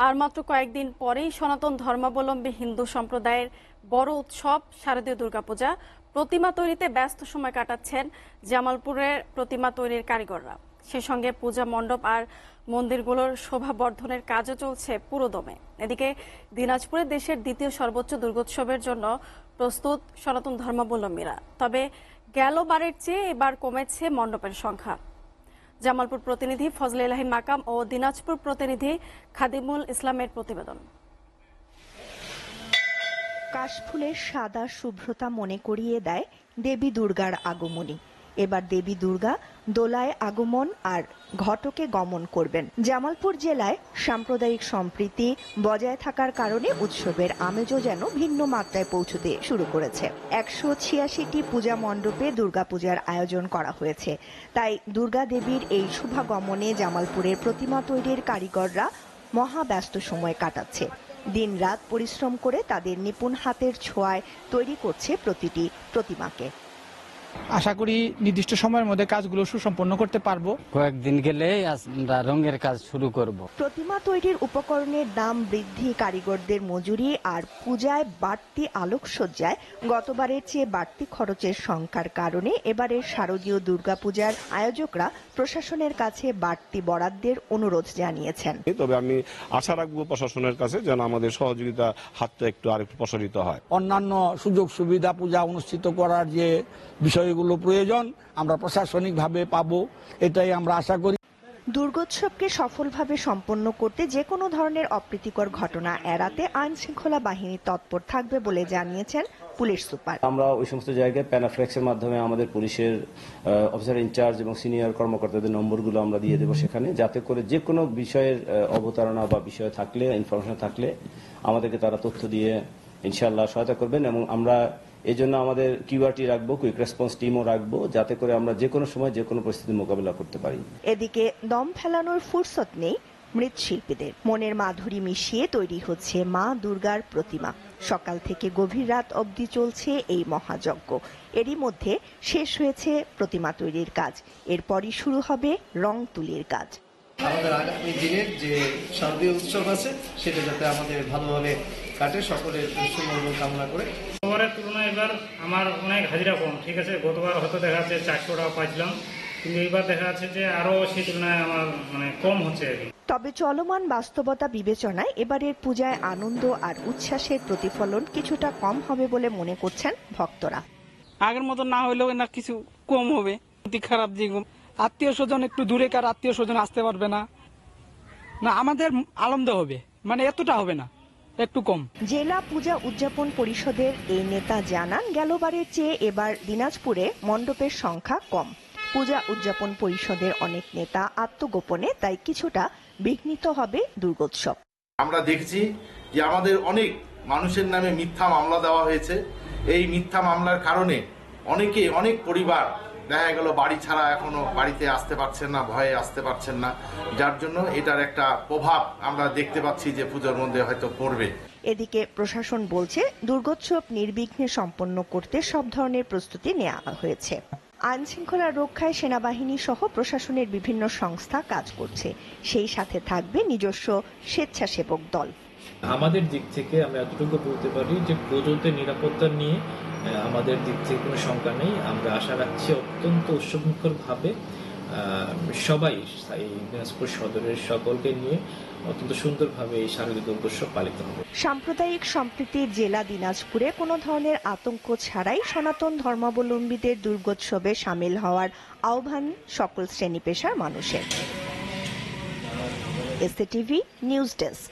আর মাত্র কয়েকদিন পরেই সনাতন ধর্মাবলম্বী হিন্দু সম্প্রদায়ের বড় উৎসব শারদীয় দুর্গাপূজা। প্রতিমা তৈরিতে ব্যস্ত সময় কাটাচ্ছেন জামালপুরের প্রতিমা তৈরির কারিগররা। সে সঙ্গে পূজা মণ্ডপ আর মন্দিরগুলোর শোভা বর্ধনের কাজও চলছে পুরোদমে। এদিকে দিনাজপুরে দেশের দ্বিতীয় সর্বোচ্চ দুর্গোৎসবের জন্য প্রস্তুত সনাতন ধর্মাবলম্বীরা। তবে গেলবারের চেয়ে এবার কমেছে মণ্ডপের সংখ্যা। জামালপুর প্রতিনিধি ফজলে ইলাহি মাকাম ও দিনাজপুর প্রতিনিধি খাদিমুল ইসলামের প্রতিবেদন। কাশফুলের সাদা শুভ্রতা মনে করিয়ে দেয় দেবী দুর্গার আগমনী। এবার দেবী দুর্গা দোলায় আগমন আর ঘটকে গমন করবেন। জামালপুর জেলায় সাম্প্রদায়িক সম্প্রীতি বজায় থাকার কারণে উৎসবের আমেজও যেন ভিন্ন মাত্রায় পৌঁছতে শুরু করেছে। 186টি পূজা মণ্ডপে দুর্গাপূজার আয়োজন করা হয়েছে। তাই দুর্গা দেবীর এই শুভাগমনে জামালপুরের প্রতিমা তৈরির কারিগররা মহাব্যস্ত সময় কাটাচ্ছে। দিনরাত পরিশ্রম করে তাদের নিপুণ হাতের ছোঁয়ায় তৈরি করছে প্রতিটি প্রতিমাকে। আশা করি নির্দিষ্ট সময়ের মধ্যে কাজগুলো সুসম্পন্ন করতে পারবো। কয়েকদিন গেলে আমরা রঙের কাজ শুরু করব। প্রতিমা তৈরির উপকরণের দাম বৃদ্ধি, কারিগরদের মজুরি আর পূজায় বাড়তি আলোকসজ্জায় গতবারের চেয়ে বাড়তি খরচের সংখ্যার কারণে এবারের শারদীয় দুর্গাপূজার আয়োজকরা প্রশাসনের কাছে বাড়তি বরাদ্দের অনুরোধ জানিয়েছেন। তবে আমি আশা রাখবো প্রশাসনের কাছে যেন আমাদের সহযোগিতা হাতটা একটু আরেকটু প্রসারিত হয়। অন্যান্য সুযোগ সুবিধা পূজা অনুষ্ঠিত করার যে বিষয়গুলো প্রয়োজন আমরা প্রশাসনিকভাবে পাবো, এটাই আমরা আশা করি। দুর্গোৎসবকে সফলভাবে সম্পন্ন করতে যে কোনো ধরনের অপ্রীতিকর ঘটনা এড়াতে আইন শৃঙ্খলা বাহিনী তৎপর থাকবে বলে জানিয়েছেন পুলিশ সুপার। আমরা ওই সমস্ত জায়গায় প্যানাফ্লেক্সের মাধ্যমে আমাদের পুলিশের অফিসার ইনচার্জ এবং সিনিয়র কর্মকর্তাদের নম্বরগুলো আমরা দিয়ে দেবো সেখানে, যাতে করে যে কোনো বিষয়ের অবতারণা বা বিষয় থাকলে, ইনফরমেশন থাকলে আমাদেরকে তারা তথ্য দিয়ে ইনশাআল্লাহ সহায়তা করবেন। এবং আমরা এই জন্য আমাদের কিউআরটি রাখবো, কুইক রেসপন্স টিমও রাখবো, যাতে করে আমরা যে কোনো সময় যে কোনো পরিস্থিতির মোকাবিলা করতে পারি। এদিকে দম ফেলানোর ফুরসত নেই মৃৎশিল্পীদের। মনের মাধুরী মিশিয়ে তৈরি হচ্ছে মা দুর্গার প্রতিমা। সকাল থেকে গভীর রাত অবধি চলছে এই মহাযজ্ঞ। এরই মধ্যে শেষ হয়েছে প্রতিমা তৈরির কাজ, এরপরই শুরু হবে রং তুলির কাজ। আমাদের আগামী দিনের যে শারদীয় উৎসব আছে সেটা যাতে আমাদের ভালোভাবে কাটে, সকলের সুমঙ্গল কামনা করে। গতবারের তুলনায় এবার আমার অনেক হাজিরা কম, ঠিক আছে। গতবার হয়তো দেখা যাচ্ছে 400 টাকা পাইছিলাম, কিন্তু এইবার দেখা যাচ্ছে যে আরো সেই তুলনায় আমার কম হচ্ছে আর কি। তবে চলমান বাস্তবতা বিবেচনায় এবারের পূজায় আনন্দ আর উচ্ছ্বাসের প্রতিফলন কিছুটা কম হবে বলে মনে করছেন ভক্তরা। আগের মতো না হলেও না কিছু কম হবে। অতি খারাপ যেরকম আত্মীয় স্বজন একটু দূরেকার আত্মীয় স্বজন আসতে পারবে না, আমাদের আনন্দ হবে, এতটা হবে না, একটু কম। জেলা পূজা উদযাপন পরিষদের এই নেতা জানান, গেলবারের চেয়ে এবার দিনাজপুরে মণ্ডপের সংখ্যা কম। পূজা উদযাপন পরিষদের অনেক নেতা আত্মগোপনে, তাই কিছুটা বিঘ্নিত হবে দুর্গোৎসব। আমরা দেখছি যে আমাদের অনেক মানুষের নামে মিথ্যা মামলা দেওয়া হয়েছে। এই মিথ্যা মামলার কারণে অনেক পরিবার দেখা গেল বাড়ি ছাড়া এখনো বাড়িতে আসতে পারছেন না, ভয়ে আসতে পারছেন না, যার জন্য এটার একটা প্রভাব আমরা দেখতে পাচ্ছি যে পুজোর মধ্যে হয়তো পড়বে। এদিকে প্রশাসন বলছে দুর্গোৎসব নির্বিঘ্নে সম্পন্ন করতে সব ধরনের প্রস্তুতি নেওয়া হয়েছে। আইন শৃঙ্খলা রক্ষায় সেনাবাহিনী সহ প্রশাসনের বিভিন্ন সংস্থা কাজ করছে, সেই সাথে থাকবে নিজস্ব স্বেচ্ছাসেবক দল। আমাদের দিক থেকে আমরা এতটুকু বলতে পারি যে পুজোতে নিরাপত্তা নিয়ে আমাদের দিক থেকে কোনো শঙ্কা নেই। আমরা আশা রাখছি অত্যন্ত উৎসবমুখর ভাবে সবাই এই দিনাজপুর সদরের সকলকে নিয়ে অত্যন্ত সুন্দরভাবে এই শারদীয় দুর্গোৎসব পালিত হবে। সাম্প্রদায়িক সম্প্রীতির জেলা দিনাজপুরে কোনো ধরনের আতঙ্ক ছাড়াই সনাতন ধর্মাবলম্বীদের দুর্গোৎসবে সামিল হওয়ার আহ্বান সকল শ্রেণী পেশার মানুষের। SATV news desk.